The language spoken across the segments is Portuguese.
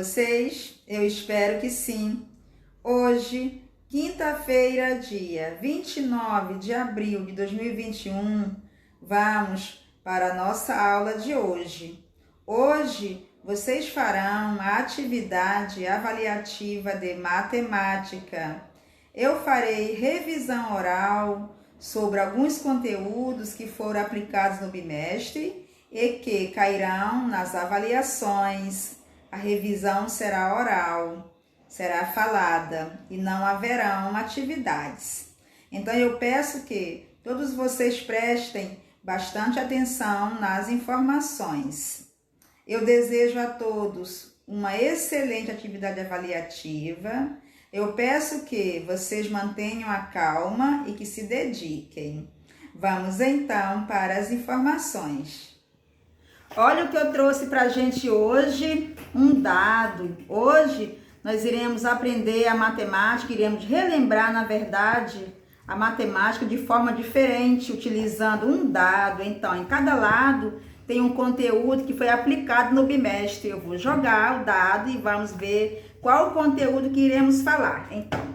vocês? Eu espero que sim. Hoje, quinta-feira, dia 29 de abril de 2021, vamos para a nossa aula de hoje. Hoje, vocês farão a atividade avaliativa de matemática. Eu farei revisão oral sobre alguns conteúdos que foram aplicados no bimestre e que cairão nas avaliações. A revisão será oral, será falada e não haverão atividades. Então eu peço que todos vocês prestem bastante atenção nas informações. Eu desejo a todos uma excelente atividade avaliativa. Eu peço que vocês mantenham a calma e que se dediquem. Vamos então para as informações. Olha o que eu trouxe para a gente hoje, um dado. Hoje nós iremos aprender a matemática, iremos relembrar, na verdade, a matemática de forma diferente, utilizando um dado. Então, em cada lado tem um conteúdo que foi aplicado no bimestre. Eu vou jogar o dado e vamos ver qual o conteúdo que iremos falar. Então,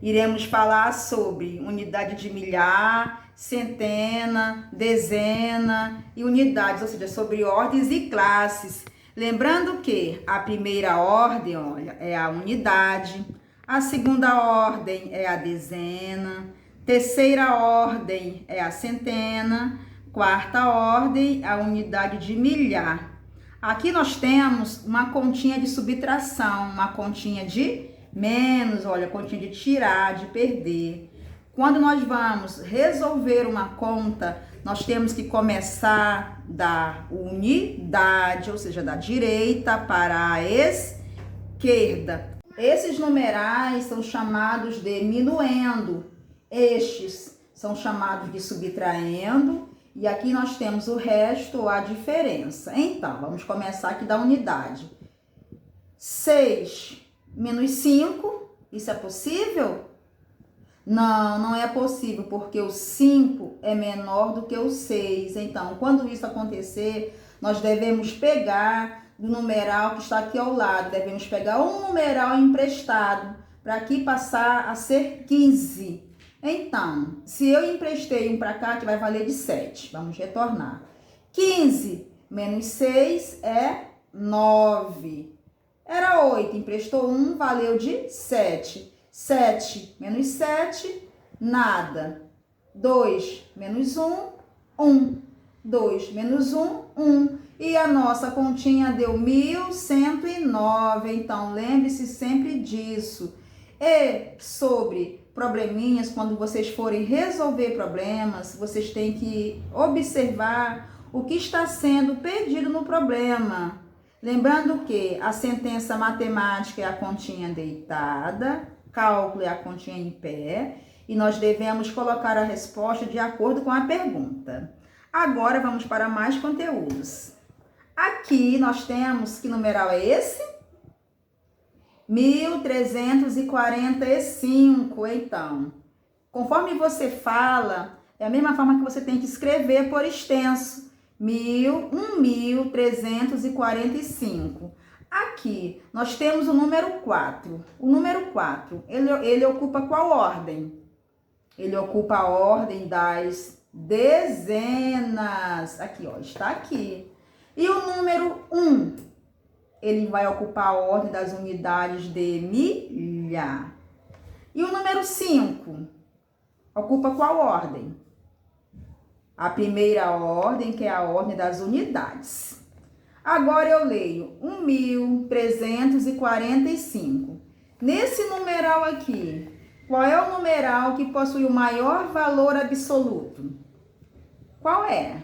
iremos falar sobre unidade de milhar, centena, dezena e unidades, ou seja, sobre ordens e classes. Lembrando que a primeira ordem, olha, é a unidade, a segunda ordem é a dezena, terceira ordem é a centena, quarta ordem a unidade de milhar. Aqui nós temos uma continha de subtração, uma continha de menos, olha, continha de tirar, de perder. Quando nós vamos resolver uma conta, nós temos que começar da unidade, ou seja, da direita para a esquerda. Esses numerais são chamados de minuendo, estes são chamados de subtraindo, e aqui nós temos o resto, a diferença. Então, vamos começar aqui da unidade. 6 menos 5, isso é possível? Não, não é possível, porque o 5 é menor do que o 6. Então, quando isso acontecer, nós devemos pegar do numeral que está aqui ao lado. Devemos pegar um numeral emprestado para aqui passar a ser 15. Então, se eu emprestei um para cá, que vai valer de 7. Vamos retornar. 15 menos 6 é 9. Era 8, emprestou 1, valeu de 7. 7 menos 7, nada. 2 menos 1, 1. 2 menos 1, 1. E a nossa continha deu 1.109. Então, lembre-se sempre disso. E sobre probleminhas, quando vocês forem resolver problemas, vocês têm que observar o que está sendo pedido no problema. Lembrando que a sentença matemática é a continha deitada, cálculo é a continha em pé, e nós devemos colocar a resposta de acordo com a pergunta. Agora vamos para mais conteúdos. Aqui nós temos, que numeral é esse? 1345. Então, conforme você fala, é a mesma forma que você tem que escrever por extenso. 1345. Aqui, nós temos o número 4. O número 4, ele ocupa qual ordem? Ele ocupa a ordem das dezenas. Aqui, ó, está aqui. E o número 1, ele vai ocupar a ordem das unidades de milhar. E o número 5, ocupa qual ordem? A primeira ordem, que é a ordem das unidades. Agora eu leio 1345. Nesse numeral aqui, qual é o numeral que possui o maior valor absoluto? Qual é?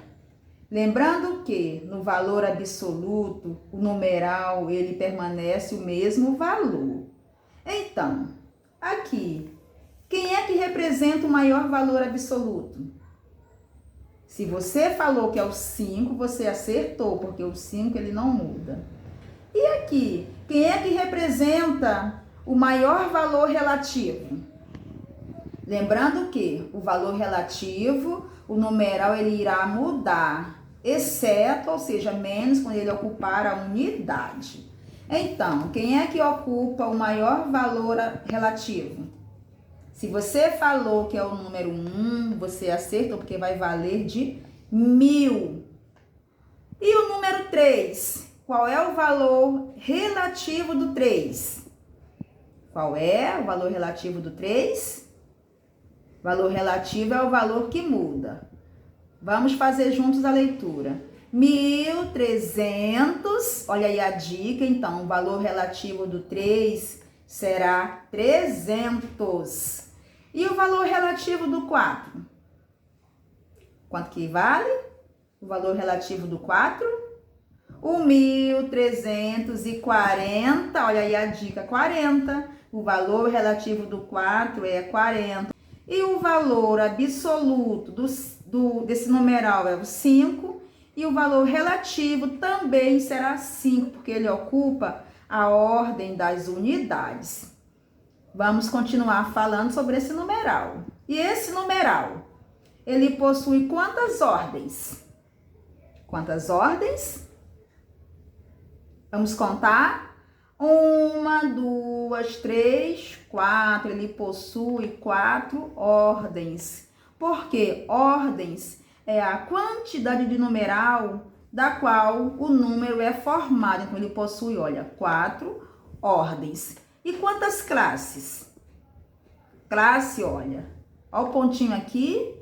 Lembrando que no valor absoluto, o numeral ele permanece o mesmo valor. Então, aqui, quem é que representa o maior valor absoluto? Se você falou que é o 5, você acertou, porque o 5 ele não muda. E aqui, quem é que representa o maior valor relativo? Lembrando que o valor relativo, o numeral ele irá mudar, exceto, ou seja, menos quando ele ocupar a unidade. Então, quem é que ocupa o maior valor relativo? Se você falou que é o número 1, você acertou, porque vai valer de 1000. E o número 3? Qual é o valor relativo do 3? Qual é o valor relativo do 3? Valor relativo é o valor que muda. Vamos fazer juntos a leitura. 1.300, olha aí a dica, então, o valor relativo do 3 será 300. E o valor relativo do 4? Quanto que vale? O valor relativo do 4? O 1.340, olha aí a dica, 40. O valor relativo do 4 é 40. E o valor absoluto desse numeral é o 5. E o valor relativo também será 5, porque ele ocupa a ordem das unidades. Vamos continuar falando sobre esse numeral. E esse numeral, ele possui quantas ordens? Quantas ordens? Vamos contar? 1, 2, 3, 4. Ele possui 4 ordens. Por quê? Ordens é a quantidade de numeral da qual o número é formado. Então, ele possui, olha, 4 ordens. E quantas classes? Classe, olha, ó o pontinho aqui.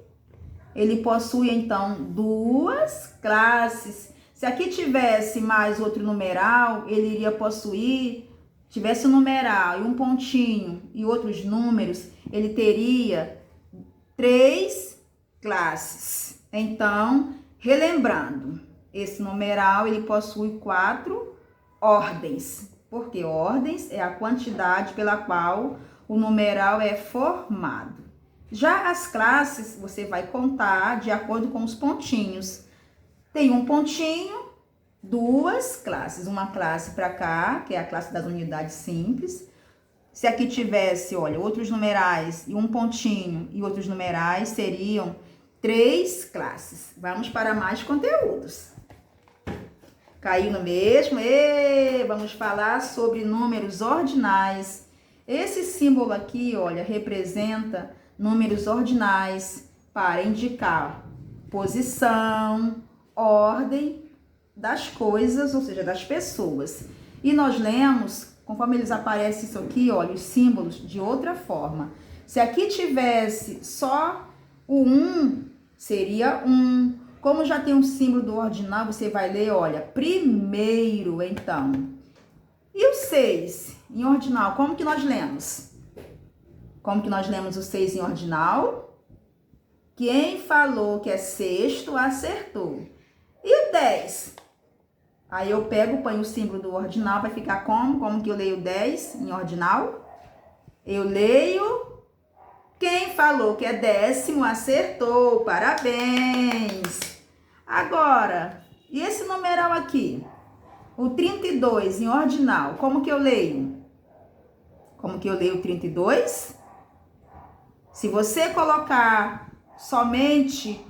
Ele possui, então, 2 classes. Se aqui tivesse mais outro numeral, ele iria possuir, tivesse um numeral e um pontinho e outros números, ele teria 3 classes. Então, relembrando, esse numeral, ele possui 4 ordens. Porque ordens é a quantidade pela qual o numeral é formado. Já as classes, você vai contar de acordo com os pontinhos. Tem um pontinho, 2 classes. Uma classe para cá, que é a classe das unidades simples. Se aqui tivesse, olha, outros numerais e um pontinho e outros numerais, seriam 3 classes. Vamos para mais conteúdos. Caiu no mesmo? Vamos falar sobre números ordinais. Esse símbolo aqui, olha, representa números ordinais para indicar posição, ordem das coisas, ou seja, das pessoas. E nós lemos, conforme eles aparecem isso aqui, olha, os símbolos de outra forma. Se aqui tivesse só o 1, seria 1. Como já tem um símbolo do ordinal, você vai ler, olha, primeiro, então. E o 6 em ordinal, como que nós lemos? Como que nós lemos o 6 em ordinal? Quem falou que é sexto, acertou. E o 10? Aí eu pego, ponho o símbolo do ordinal, vai ficar como? Como que eu leio 10 em ordinal? Eu leio... Quem falou que é décimo, acertou. Parabéns! Agora, e esse numeral aqui? O 32 em ordinal, como que eu leio? Como que eu leio o 32? Se você colocar somente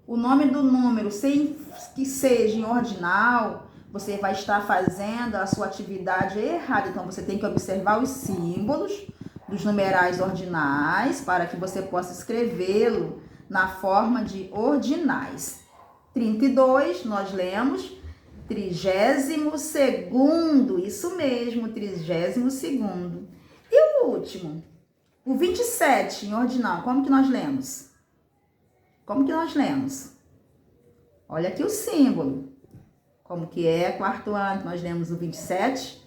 o nome do número sem que seja em ordinal, você vai estar fazendo a sua atividade errada. Então, você tem que observar os símbolos dos numerais ordinais para que você possa escrevê-lo na forma de ordinais. 32, nós lemos 32º, isso mesmo, 32º. E o último, o 27 em ordinal, como que nós lemos? Como que nós lemos? Olha aqui o símbolo. Como que é, quarto ano, nós lemos o 27.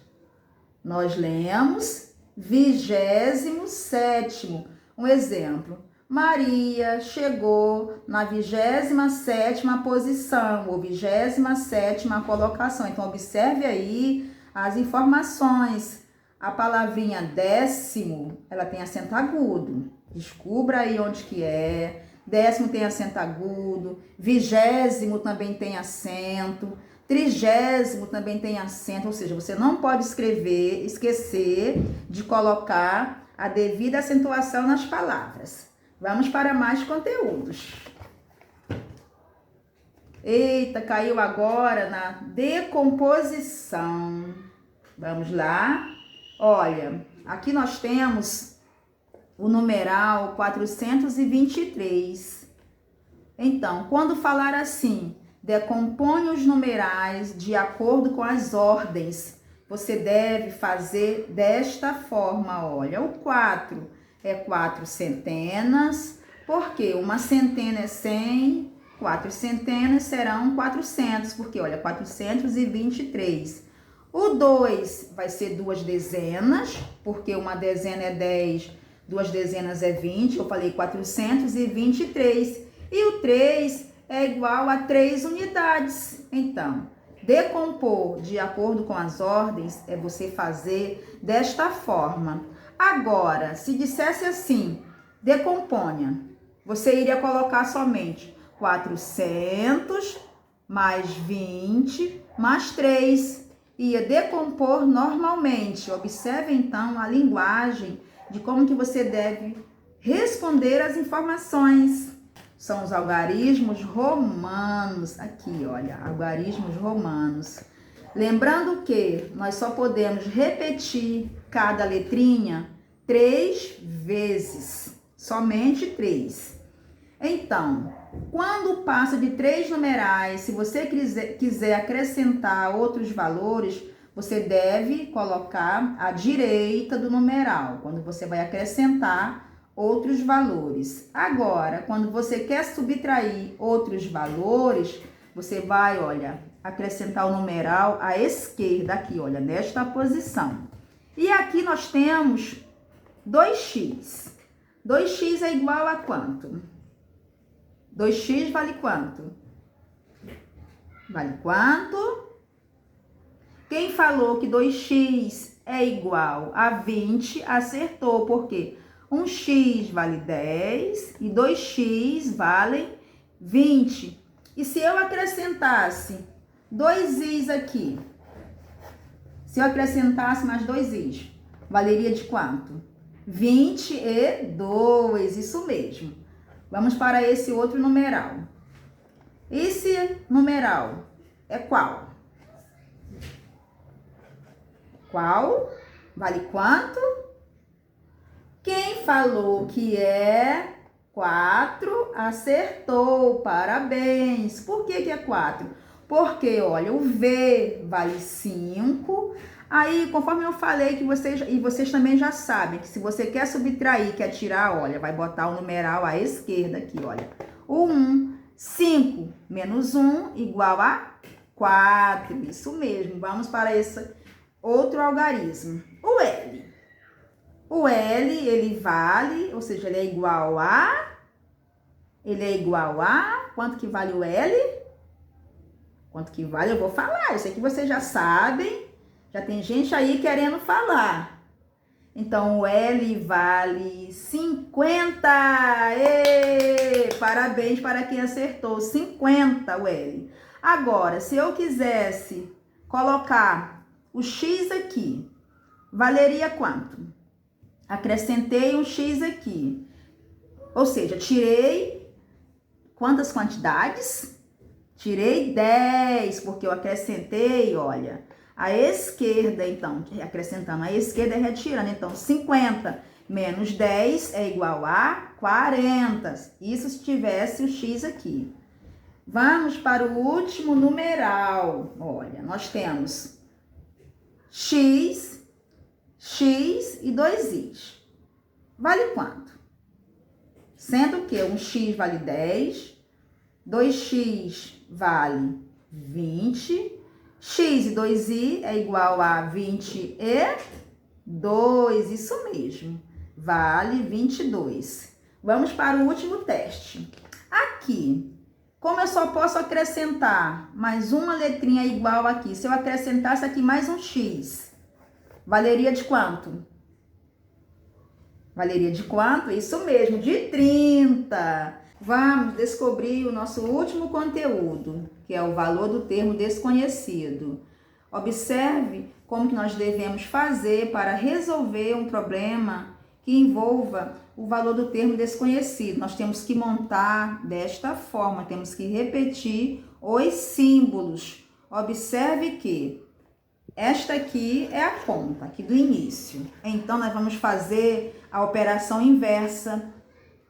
Nós lemos 27º. Um exemplo. Maria chegou na 27ª posição, ou 27ª colocação. Então, observe aí as informações. A palavrinha décimo, ela tem acento agudo. Descubra aí onde que é. Décimo tem acento agudo. 20º também tem acento. 30º também tem acento. Ou seja, você não pode esquecer de colocar a devida acentuação nas palavras. Vamos para mais conteúdos. Eita, caiu agora na decomposição. Vamos lá. Olha, aqui nós temos o numeral 423. Então, quando falar assim, decompõe os numerais de acordo com as ordens, você deve fazer desta forma, olha. O 4 é 4 centenas, porque uma centena é 100, 4 centenas serão 400, porque, olha, 423. O 2 vai ser 2 dezenas, porque uma dezena é 10, 2 dezenas é 20, eu falei 423. E o 3 é igual a 3 unidades. Então, decompor de acordo com as ordens é você fazer desta forma. Agora, se dissesse assim, decomponha, você iria colocar somente 400 mais 20 mais 3. Ia decompor normalmente. Observe, então, a linguagem de como que você deve responder as informações. São os algarismos romanos. Aqui, olha, algarismos romanos. Lembrando que nós só podemos repetir cada letrinha 3 vezes. Somente 3. Então, quando passa de 3 numerais, se você quiser acrescentar outros valores, você deve colocar à direita do numeral, quando você vai acrescentar outros valores. Agora, quando você quer subtrair outros valores, você vai, olha, acrescentar o numeral à esquerda, aqui, olha, nesta posição. E aqui nós temos 2x. 2x é igual a quanto? 2x vale quanto? Vale quanto? Quem falou que 2x é igual a 20, acertou, porque 1x vale 10 e 2x valem 20. E se eu acrescentasse 2i's aqui, se eu acrescentasse mais 2i's, valeria de quanto? 22, isso mesmo. Vamos para esse outro numeral. Esse numeral é qual? Qual? Vale quanto? Quem falou que é 4, acertou. Parabéns. Por que é 4? Porque, olha, o V vale 5. Aí, conforme eu falei, que vocês também já sabem, que se você quer subtrair, quer tirar, olha, vai botar o numeral à esquerda aqui, olha. O 1, 5 menos 1 igual a 4. Isso mesmo. Vamos para esse outro algarismo. O L. O L, ele vale, ou seja, ele é igual a... Quanto que vale o L? Quanto que vale? Eu vou falar. Eu sei que vocês já sabem. Já tem gente aí querendo falar. Então, o L vale 50. Ê! Parabéns para quem acertou. 50 o L. Agora, se eu quisesse colocar o X aqui, valeria quanto? Acrescentei um X aqui. Ou seja, tirei quantas quantidades? Tirei 10, porque eu acrescentei, olha... A esquerda, então, acrescentando a esquerda é retirando. Então, 50 menos 10 é igual a 40. Isso se tivesse o X aqui. Vamos para o último numeral. Olha, nós temos X, X e 2Is. Vale quanto? Sendo que um X vale 10, 2X vale 20... X e 2i é igual a 22, isso mesmo, vale 22. Vamos para o último teste. Aqui, como eu só posso acrescentar mais uma letrinha igual aqui, se eu acrescentasse aqui mais um X, valeria de quanto? Valeria de quanto? Isso mesmo, de 30. Vamos descobrir o nosso último conteúdo, que é o valor do termo desconhecido. Observe como que nós devemos fazer para resolver um problema que envolva o valor do termo desconhecido. Nós temos que montar desta forma, temos que repetir os símbolos. Observe que Esta aqui é a conta aqui do início. Então, nós vamos fazer a operação inversa.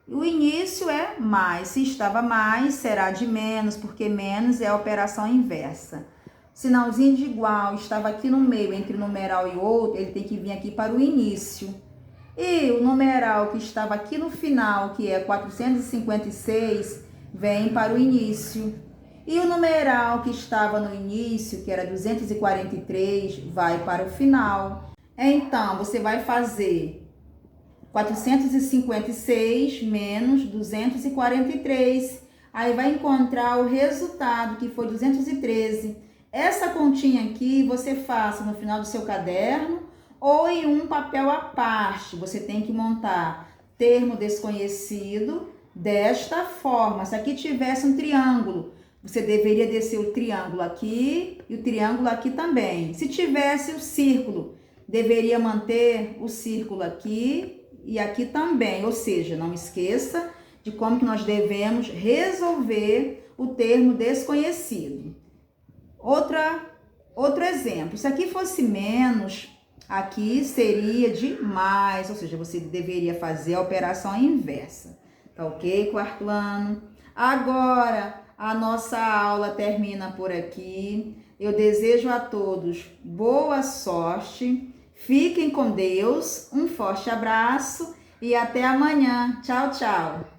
O início é mais. Se estava mais, será de menos, porque menos é a operação inversa. Sinalzinho de igual estava aqui no meio, entre o numeral e o outro, ele tem que vir aqui para o início. E o numeral que estava aqui no final, que é 456, vem para o início. E o numeral que estava no início, que era 243, vai para o final. Então, você vai fazer 456 menos 243. Aí vai encontrar o resultado, que foi 213. Essa continha aqui você faça no final do seu caderno ou em um papel à parte. Você tem que montar termo desconhecido desta forma. Se aqui tivesse um triângulo, você deveria descer o triângulo aqui e o triângulo aqui também. Se tivesse o círculo, deveria manter o círculo aqui e aqui também. Ou seja, não esqueça de como que nós devemos resolver o termo desconhecido. Outro exemplo, se aqui fosse menos, aqui seria de mais, ou seja, você deveria fazer a operação inversa. Tá ok, quarto ano? Agora, a nossa aula termina por aqui. Eu desejo a todos boa sorte, fiquem com Deus, um forte abraço e até amanhã. Tchau, tchau!